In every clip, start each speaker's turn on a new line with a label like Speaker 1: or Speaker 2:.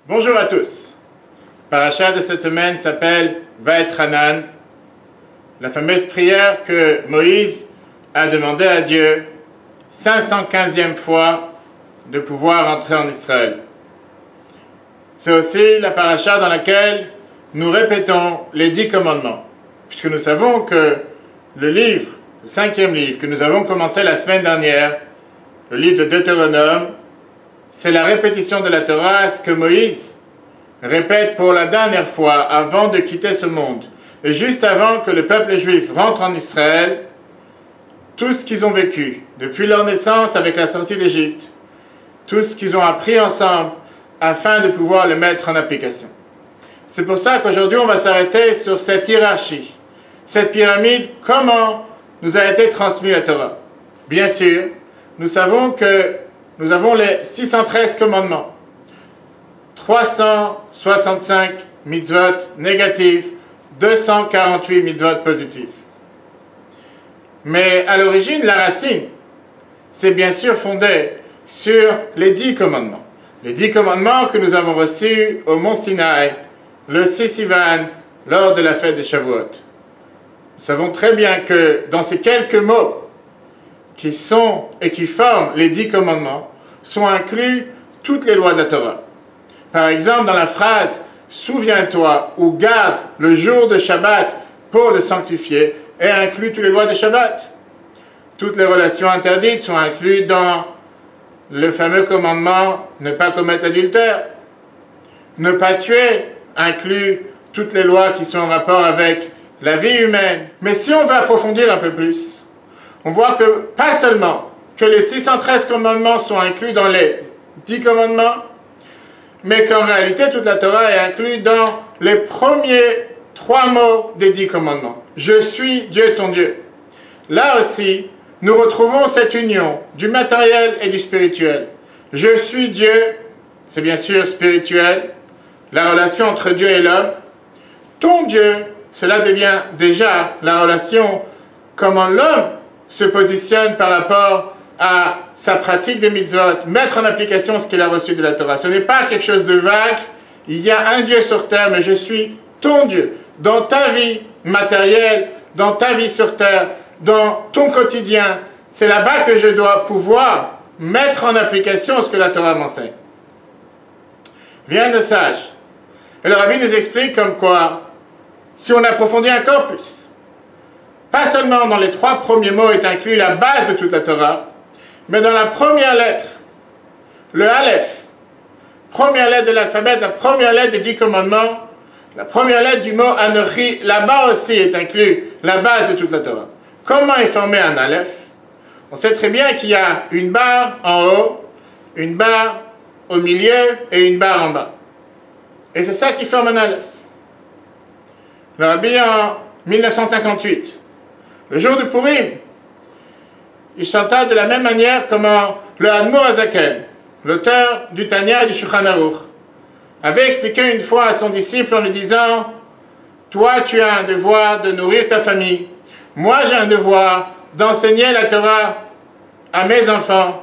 Speaker 1: Bonjour à tous. Paracha de cette semaine s'appelle Vaetchanan, la fameuse prière que Moïse a demandé à Dieu 515e fois de pouvoir entrer en Israël. C'est aussi la paracha dans laquelle nous répétons les 10 commandements, puisque nous savons que le livre, le 5e livre que nous avons commencé la semaine dernière, le livre de Deutéronome, c'est la répétition de la Torah, ce que Moïse répète pour la dernière fois avant de quitter ce monde. Et juste avant que le peuple juif rentre en Israël, tout ce qu'ils ont vécu, depuis leur naissance avec la sortie d'Égypte, tout ce qu'ils ont appris ensemble, afin de pouvoir le mettre en application. C'est pour ça qu'aujourd'hui on va s'arrêter sur cette hiérarchie, cette pyramide, comment nous a été transmis la Torah. Bien sûr, nous savons que nous avons les 613 commandements, 365 mitzvot négatifs, 248 mitzvot positifs. Mais à l'origine, la racine, c'est bien sûr fondé sur les 10 commandements. Les 10 commandements que nous avons reçus au mont Sinaï, le 6 Sivan, lors de la fête de Shavuot. Nous savons très bien que dans ces quelques mots qui sont et qui forment les 10 commandements, sont inclus toutes les lois de la Torah. Par exemple, dans la phrase « Souviens-toi » ou « Garde le jour de Shabbat pour le sanctifier » est inclus toutes les lois de Shabbat. Toutes les relations interdites sont incluses dans le fameux commandement « Ne pas commettre l'adultère ». Ne pas tuer inclut toutes les lois qui sont en rapport avec la vie humaine. Mais si on veut approfondir un peu plus, on voit que pas seulement que les 613 commandements sont inclus dans les 10 commandements, mais qu'en réalité toute la Torah est inclue dans les premiers 3 mots des 10 commandements. Je suis Dieu ton Dieu. Là aussi, nous retrouvons cette union du matériel et du spirituel. Je suis Dieu, c'est bien sûr spirituel, la relation entre Dieu et l'homme. Ton Dieu, cela devient déjà la relation, comment l'homme se positionne par rapport à sa pratique des mitzvot, mettre en application ce qu'il a reçu de la Torah. Ce n'est pas quelque chose de vague. Il y a un Dieu sur terre, mais je suis ton Dieu. Dans ta vie matérielle, dans ta vie sur terre, dans ton quotidien, c'est là-bas que je dois pouvoir mettre en application ce que la Torah m'enseigne. Viens de sage. Et le Rabbi nous explique comme quoi, si on approfondit encore plus, pas seulement dans les 3 premiers mots est inclus la base de toute la Torah, mais dans la première lettre, le Aleph, première lettre de l'alphabet, la première lettre des 10 commandements, la première lettre du mot Anochi, là-bas aussi est inclus la base de toute la Torah. Comment est formé un Aleph? On sait très bien qu'il y a une barre en haut, une barre au milieu et une barre en bas. Et c'est ça qui forme un Aleph. Le Rabbi en 1958, le jour de Purim, il chanta de la même manière comment le Admor Azaken, l'auteur du Tanya et du Shulchan Aruch, avait expliqué une fois à son disciple en lui disant « Toi, tu as un devoir de nourrir ta famille. Moi, j'ai un devoir d'enseigner la Torah à mes enfants.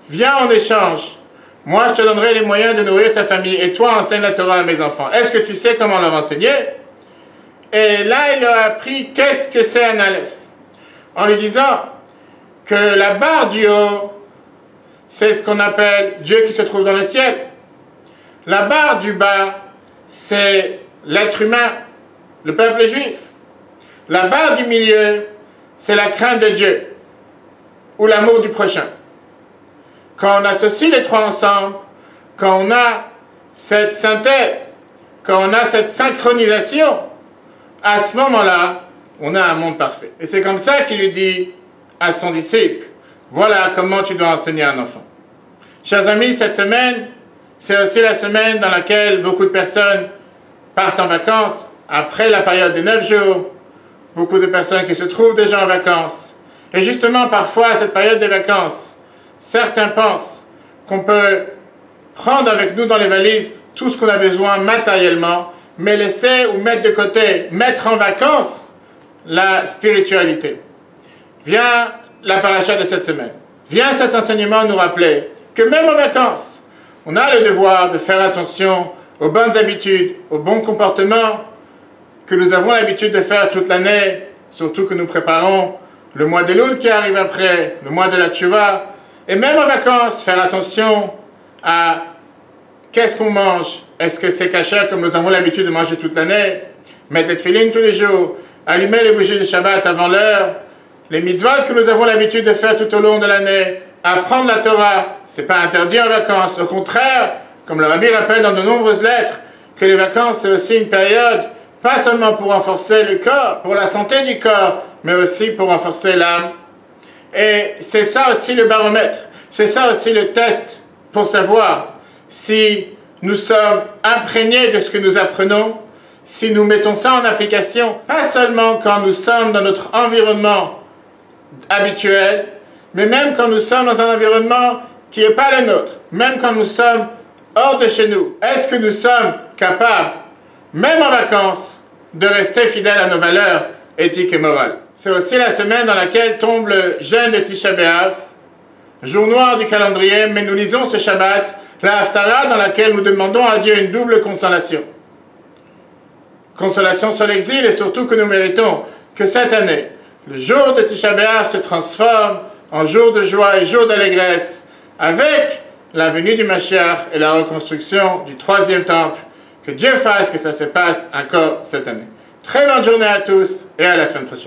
Speaker 1: Viens en échange. Moi, je te donnerai les moyens de nourrir ta famille et toi, enseigne la Torah à mes enfants. Est-ce que tu sais comment leur enseigner ?» Et là, il leur a appris qu'est-ce que c'est un Aleph, en lui disant que la barre du haut, c'est ce qu'on appelle Dieu qui se trouve dans le ciel. La barre du bas, c'est l'être humain, le peuple juif. La barre du milieu, c'est la crainte de Dieu, ou l'amour du prochain. Quand on associe les 3 ensemble, quand on a cette synthèse, quand on a cette synchronisation, à ce moment-là, on a un monde parfait. Et c'est comme ça qu'il lui dit à son disciple, voilà comment tu dois enseigner un enfant. Chers amis, cette semaine, c'est aussi la semaine dans laquelle beaucoup de personnes partent en vacances, après la période des 9 jours, beaucoup de personnes qui se trouvent déjà en vacances. Et justement, parfois, à cette période des vacances, certains pensent qu'on peut prendre avec nous dans les valises tout ce qu'on a besoin matériellement, mais laisser ou mettre de côté, mettre en vacances la spiritualité. Vient la paracha de cette semaine. Vient cet enseignement nous rappeler que même en vacances, on a le devoir de faire attention aux bonnes habitudes, aux bons comportements que nous avons l'habitude de faire toute l'année, surtout que nous préparons le mois de Elul qui arrive après, le mois de la Tchouva, et même en vacances, faire attention à qu'est-ce qu'on mange. Est-ce que c'est kasher comme nous avons l'habitude de manger toute l'année? Mettre les tefilines tous les jours, allumer les bougies de Shabbat avant l'heure, les mitzvot que nous avons l'habitude de faire tout au long de l'année, apprendre la Torah, c'est pas interdit en vacances. Au contraire, comme le Rabbi rappelle dans de nombreuses lettres, que les vacances c'est aussi une période, pas seulement pour renforcer le corps, pour la santé du corps, mais aussi pour renforcer l'âme. Et c'est ça aussi le baromètre, c'est ça aussi le test pour savoir si nous sommes imprégnés de ce que nous apprenons, si nous mettons ça en application, pas seulement quand nous sommes dans notre environnement habituel, mais même quand nous sommes dans un environnement qui n'est pas le nôtre, même quand nous sommes hors de chez nous. Est-ce que nous sommes capables, même en vacances, de rester fidèles à nos valeurs éthiques et morales? C'est aussi la semaine dans laquelle tombe le jeûne de Tisha B'Av, jour noir du calendrier, mais nous lisons ce Shabbat, la Haftara, dans laquelle nous demandons à Dieu une double consolation. Consolation sur l'exil et surtout que nous méritons que cette année, le jour de Tisha B'Av se transforme en jour de joie et jour d'allégresse avec la venue du Mashiach et la reconstruction du troisième temple. Que Dieu fasse que ça se passe encore cette année. Très bonne journée à tous et à la semaine prochaine.